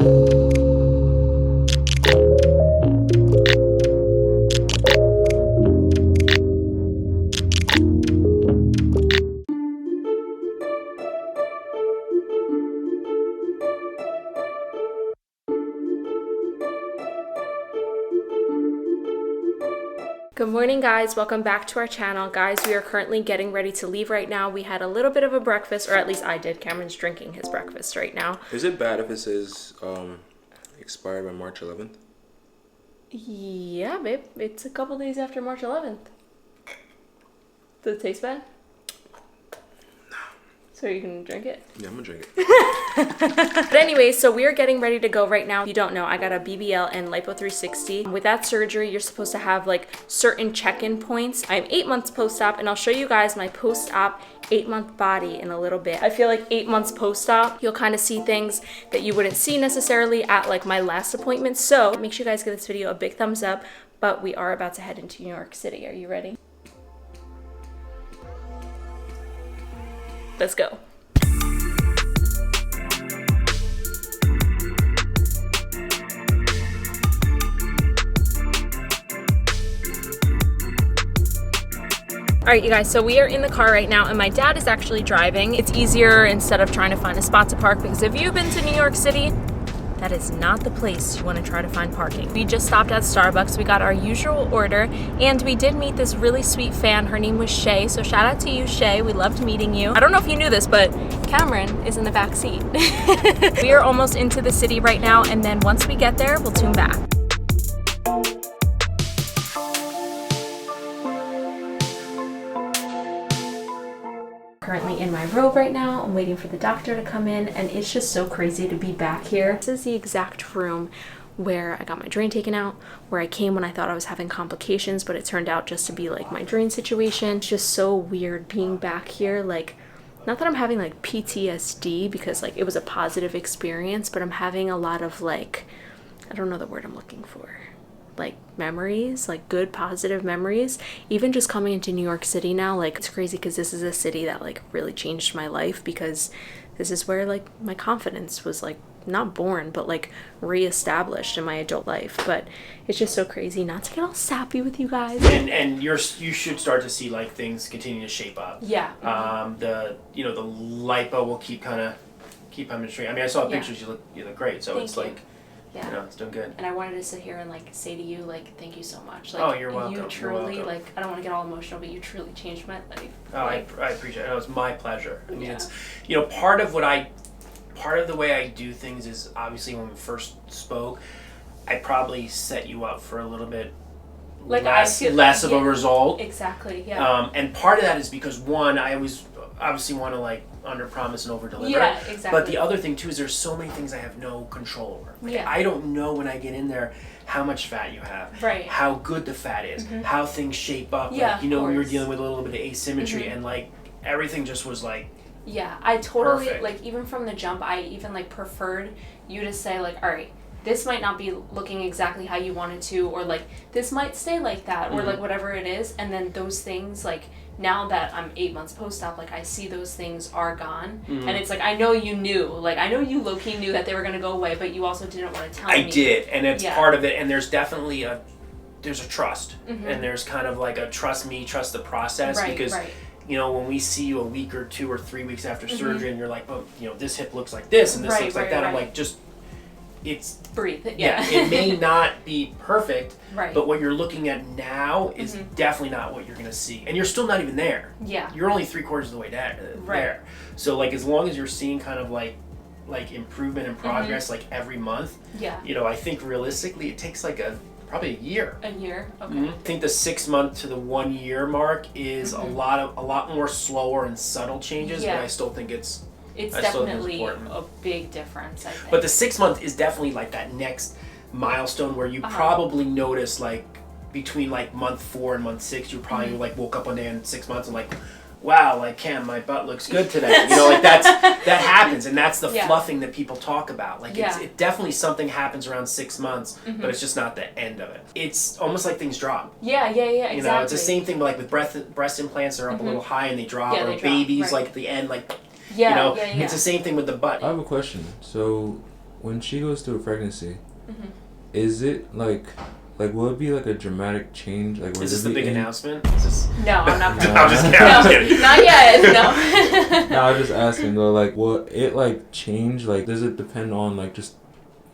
Good morning, guys. Welcome back to our channel. Guys, we are currently getting ready to leave right now. We had a little bit of a breakfast, or at least I did. Cameron's drinking his breakfast right now. Is it bad if it says expired by March 11th? Yeah, babe. It's a couple days after March 11th. Does it taste bad? No. So are you gonna drink it? Yeah, I'm gonna drink it. But anyway, so we are getting ready to go right now. If you don't know, I got a BBL and Lipo 360. With that surgery, you're supposed to have like certain check-in points. I'm 8 months post-op, and I'll show you guys my post-op 8-month body in a little bit. I feel like 8 months post-op, you'll kind of see things that you wouldn't see necessarily at like my last appointment. So make sure you guys give this video a big thumbs up, but we are about to head into New York City. Are you ready? Let's go. All right, you guys, so we are in the car right now and my dad is actually driving. It's easier instead of trying to find a spot to park, because if you've been to New York City, that is not the place you want to try to find parking. We just stopped at Starbucks. We got our usual order and we did meet this really sweet fan. Her name was Shay. So shout out to you, Shay. We loved meeting you. I don't know if you knew this, but Cameron is in the back seat. We are almost into the city right now, and then once we get there, we'll tune back. Currently in my robe right now. I'm waiting for the doctor to come in, and it's just so crazy to be back here. This is the exact room where I got my drain taken out, where I came when I thought I was having complications, but it turned out just to be like my drain situation. It's just so weird being back here. Like, not that I'm having like PTSD, because like it was a positive experience, but I'm having a lot of like, I don't know the word I'm looking for, like memories, like good positive memories. Even just coming into New York City now, like it's crazy because this is a city that like really changed my life, because this is where like my confidence was like not born but like reestablished in my adult life. But it's just so crazy not to get all sappy with you guys. And you should start to see like things continue to shape up. Yeah. The lipo will keep on straight. I mean, I saw pictures. You look great. So Thank you. like. Yeah. You know, it's doing good. And I wanted to sit here and like say to you, like, thank you so much. Like, oh, you're welcome. You truly, like, I don't want to get all emotional, but you truly changed my life. Oh, like, I appreciate it. It was my pleasure. I mean, yeah. It's, part of the way I do things is obviously when we first spoke, I probably set you up for a little bit like less of a result. Exactly, yeah. And part of that is because one, I always obviously want to like under promise and over deliver. Yeah, exactly. But the other thing too is there's so many things I have no control over. Like, yeah. I don't know when I get in there how much fat you have, right? How good the fat is, how things shape up. Yeah, like, we were dealing with a little bit of asymmetry, and like everything just was like. Yeah, I totally perfect. Like even from the jump, I even like preferred you to say like, all right, this might not be looking exactly how you wanted to, or like this might stay like that, or like whatever it is, and then those things like. Now that I'm 8 months post-op, like I see those things are gone, and it's like I know you knew, like I know you low-key knew that they were gonna go away, but you also didn't want to tell me. I did, and it's part of it. And there's definitely there's a trust, and there's kind of like a trust me, trust the process, because when we see you a week or 2 or 3 weeks after surgery, and you're like, oh, this hip looks like this, and this looks like that. I'm like, just it's breathe. Yeah, it may not be perfect, right? But what you're looking at now is definitely not what you're gonna see, and you're still not even there. Yeah, you're only 3/4 of the way there. So like as long as you're seeing kind of like improvement and progress like every month. Yeah. I think realistically it takes like probably a year. A year. Okay. I think the 6 month to the 1 year mark is a lot more slower and subtle changes, but I still think it's definitely a big difference, I think. But the 6 month is definitely like that next milestone where you probably notice like between like month 4 and month 6, you probably like woke up one day in 6 months and like, wow, like Cam, my butt looks good today. Like that happens, and that's the fluffing that people talk about. Like it definitely something happens around 6 months, but it's just not the end of it. It's almost like things drop. Yeah, exactly. It's the same thing like with breast implants. They're up a little high and they drop, or babies like at the end, like it's the same thing with the butt. I have a question. So when she goes through a pregnancy, is it like will it be like a dramatic change? Like, is this the big announcement? Is this... No, I'm not. No, I'm just kidding. I'm just kidding. Not yet. No. No, I'm just asking though. Like, will it like change? Like, does it depend on like just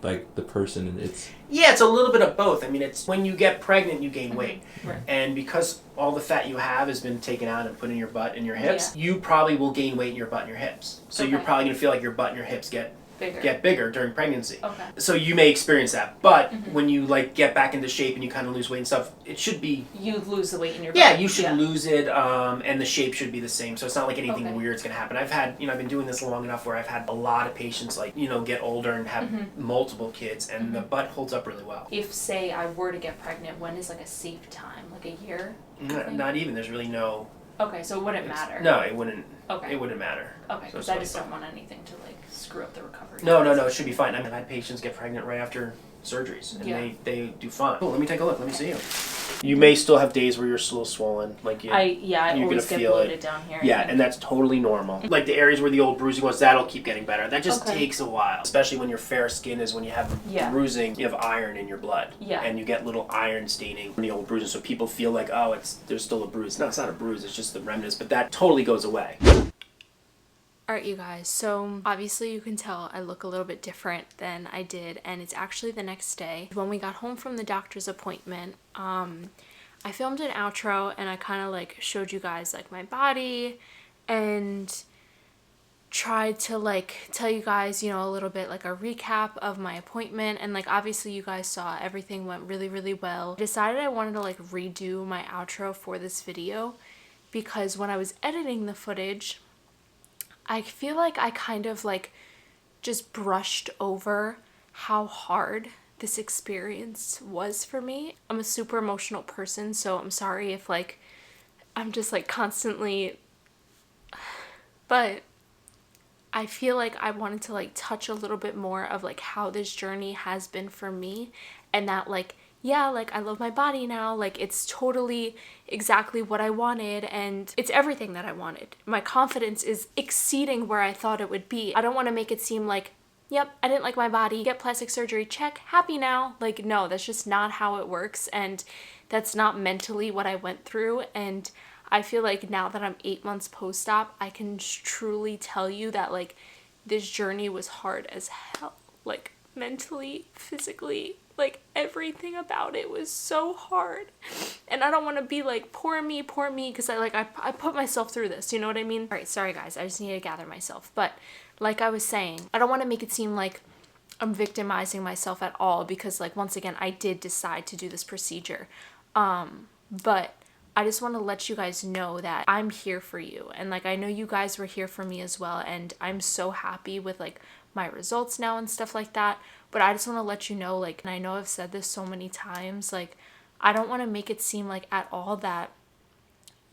like the person and it's... Yeah, it's a little bit of both. I mean, it's when you get pregnant, you gain weight. Right. And because all the fat you have has been taken out and put in your butt and your hips, you probably will gain weight in your butt and your hips. So you're probably going to feel like your butt and your hips get bigger during pregnancy. Okay. So you may experience that. But when you like get back into shape and you kind of lose weight and stuff, it should be... You lose the weight in your butt. Yeah, you should lose it, and the shape should be the same. So it's not like anything weird's going to happen. I've had, I've been doing this long enough where I've had a lot of patients like, get older and have multiple kids, and the butt holds up really well. If, say, I were to get pregnant, when is like a safe time? Like a year? Not even. There's really no... Okay, so it wouldn't matter. No, it wouldn't. Okay. It wouldn't matter. Okay, because I just don't want anything to like screw up the recovery. No, it should be fine. I've had patients get pregnant right after surgeries, and they do fine. Oh, let me take a look. Let me see you. You may still have days where you're a little swollen, like I you're always gonna get feel bloated it down here. Yeah, and that's totally normal. Like the areas where the old bruising was, that'll keep getting better. That just takes a while, especially when your fair skin is when you have bruising. You have iron in your blood, and you get little iron staining from the old bruising. So people feel like, oh, there's still a bruise. No, it's not a bruise. It's just the remnants, but that totally goes away. Alright, you guys, so obviously you can tell I look a little bit different than I did, and it's actually the next day. When we got home from the doctor's appointment, I filmed an outro and I kind of like showed you guys like my body and tried to like tell you guys, a little bit like a recap of my appointment, and like obviously you guys saw everything went really, really well. I decided I wanted to like redo my outro for this video because when I was editing the footage, I feel like I kind of like just brushed over how hard this experience was for me. I'm a super emotional person, so I'm sorry if like I'm just like constantly, but I feel like I wanted to like touch a little bit more of like how this journey has been for me, and that like like I love my body now, like it's totally exactly what I wanted and it's everything that I wanted. My confidence is exceeding where I thought it would be. I don't want to make it seem like, yep, I didn't like my body, get plastic surgery, check, happy now. Like, no, that's just not how it works, and that's not mentally what I went through. And I feel like now that I'm 8 months post-op, I can truly tell you that like this journey was hard as hell, like mentally, physically, like everything about it was so hard. And I don't want to be like poor me, because I put myself through this, you know what I mean? All right, sorry guys, I just need to gather myself. But like I was saying, I don't want to make it seem like I'm victimizing myself at all, because like once again I did decide to do this procedure, but I just want to let you guys know that I'm here for you, and like I know you guys were here for me as well, and I'm so happy with like my results now and stuff like that. But I just want to let you know, like, and I know I've said this so many times, like I don't want to make it seem like at all that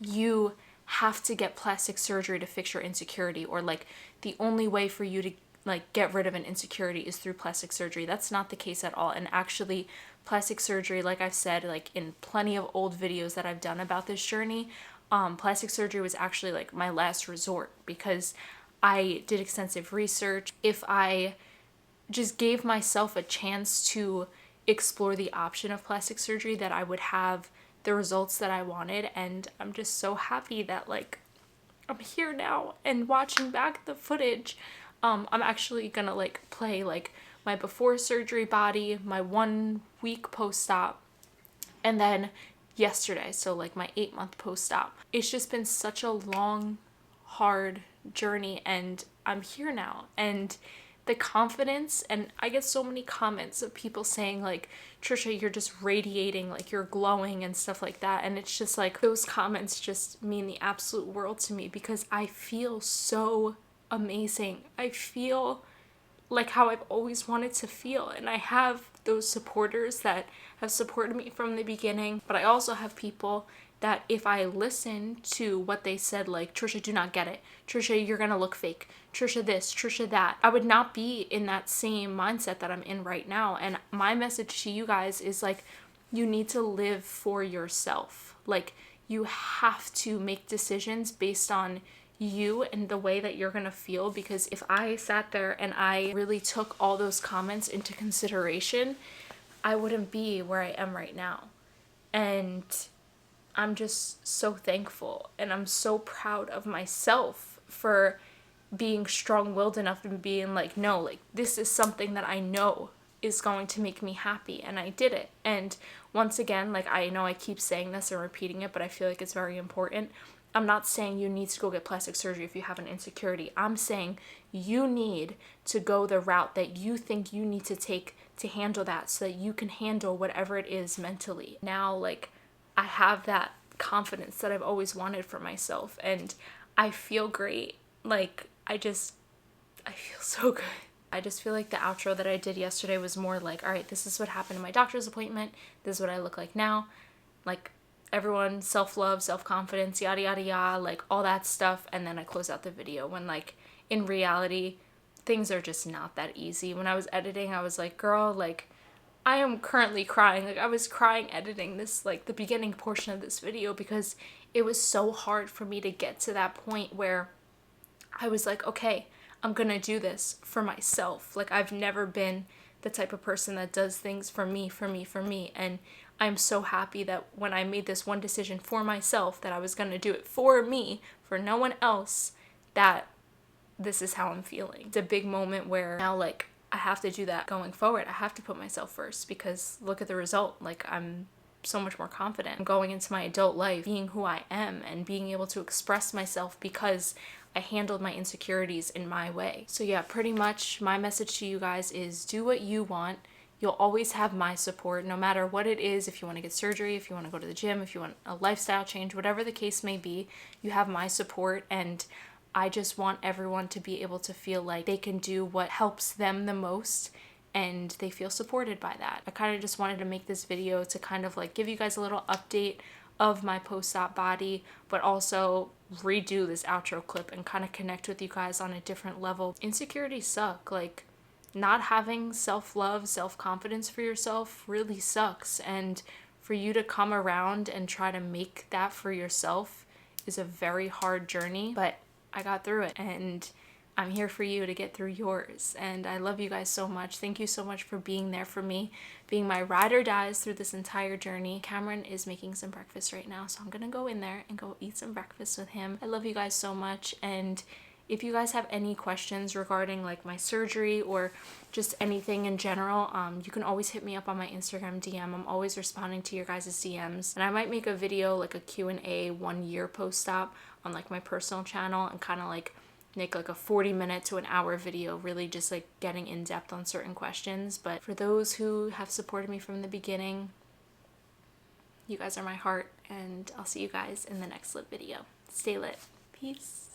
you have to get plastic surgery to fix your insecurity, or like the only way for you to like get rid of an insecurity is through plastic surgery. That's not the case at all. And actually plastic surgery, like I've said like in plenty of old videos that I've done about this journey, plastic surgery was actually like my last resort, because I did extensive research. If I just gave myself a chance to explore the option of plastic surgery, that I would have the results that I wanted. And I'm just so happy that like I'm here now, and watching back the footage, I'm actually gonna like play like my before surgery body, my 1 week post-op, and then yesterday, so like my 8-month post-op. It's just been such a long, hard journey, and I'm here now. And the confidence, and I get so many comments of people saying like, Tricia, you're just radiating, like you're glowing and stuff like that. And it's just like, those comments just mean the absolute world to me, because I feel so amazing. I feel like how I've always wanted to feel, and I have those supporters that have supported me from the beginning. But I also have people that if I listen to what they said, like, Tricia, do not get it. Tricia, you're gonna look fake. Tricia this, Tricia that. I would not be in that same mindset that I'm in right now. And my message to you guys is like, you need to live for yourself. Like, you have to make decisions based on you and the way that you're gonna feel, because if I sat there and I really took all those comments into consideration, I wouldn't be where I am right now. And I'm just so thankful, and I'm so proud of myself for being strong-willed enough and being like, no, like, this is something that I know is going to make me happy, and I did it. And once again, like, I know I keep saying this and repeating it, but I feel like it's very important. I'm not saying you need to go get plastic surgery if you have an insecurity. I'm saying you need to go the route that you think you need to take to handle that, so that you can handle whatever it is mentally. Now, like, I have that confidence that I've always wanted for myself, and I feel great. Like, I feel so good. I just feel like the outro that I did yesterday was more like, all right, this is what happened in my doctor's appointment. This is what I look like now. Like, everyone, self-love, self-confidence, yada, yada, yada, like, all that stuff. And then I close out the video when, like, in reality, things are just not that easy. When I was editing, I was like, girl, like, I am currently crying. Like, I was crying editing this, like, the beginning portion of this video, because it was so hard for me to get to that point where I was like, okay, I'm gonna do this for myself. Like, I've never been the type of person that does things for me. And I'm so happy that when I made this one decision for myself, that I was gonna do it for me, for no one else, that this is how I'm feeling. It's a big moment where now, like, I have to do that going forward. I have to put myself first, because look at the result. Like, I'm so much more confident. I'm going into my adult life being who I am and being able to express myself because I handled my insecurities in my way. So yeah, pretty much my message to you guys is do what you want. You'll always have my support, no matter what it is. If you want to get surgery, if you want to go to the gym, if you want a lifestyle change, whatever the case may be, you have my support. And I just want everyone to be able to feel like they can do what helps them the most, and they feel supported by that. I kind of just wanted to make this video to kind of like give you guys a little update of my post-op body, but also redo this outro clip and kind of connect with you guys on a different level. Insecurities suck. Like, not having self-love, self-confidence for yourself really sucks, and for you to come around and try to make that for yourself is a very hard journey, but I got through it, and I'm here for you to get through yours. And I love you guys so much. Thank you so much for being there for me, being my ride or dies through this entire journey. Cameron is making some breakfast right now, so I'm gonna go in there and go eat some breakfast with him. I love you guys so much, and if you guys have any questions regarding like my surgery or just anything in general, you can always hit me up on my Instagram DM. I'm always responding to your guys' DMs, and I might make a video, like a Q&A 1 year post-op on like my personal channel, and kind of like make like a 40-minute to an hour video, really just like getting in depth on certain questions. But for those who have supported me from the beginning, you guys are my heart, and I'll see you guys in the next lit video. Stay lit. Peace.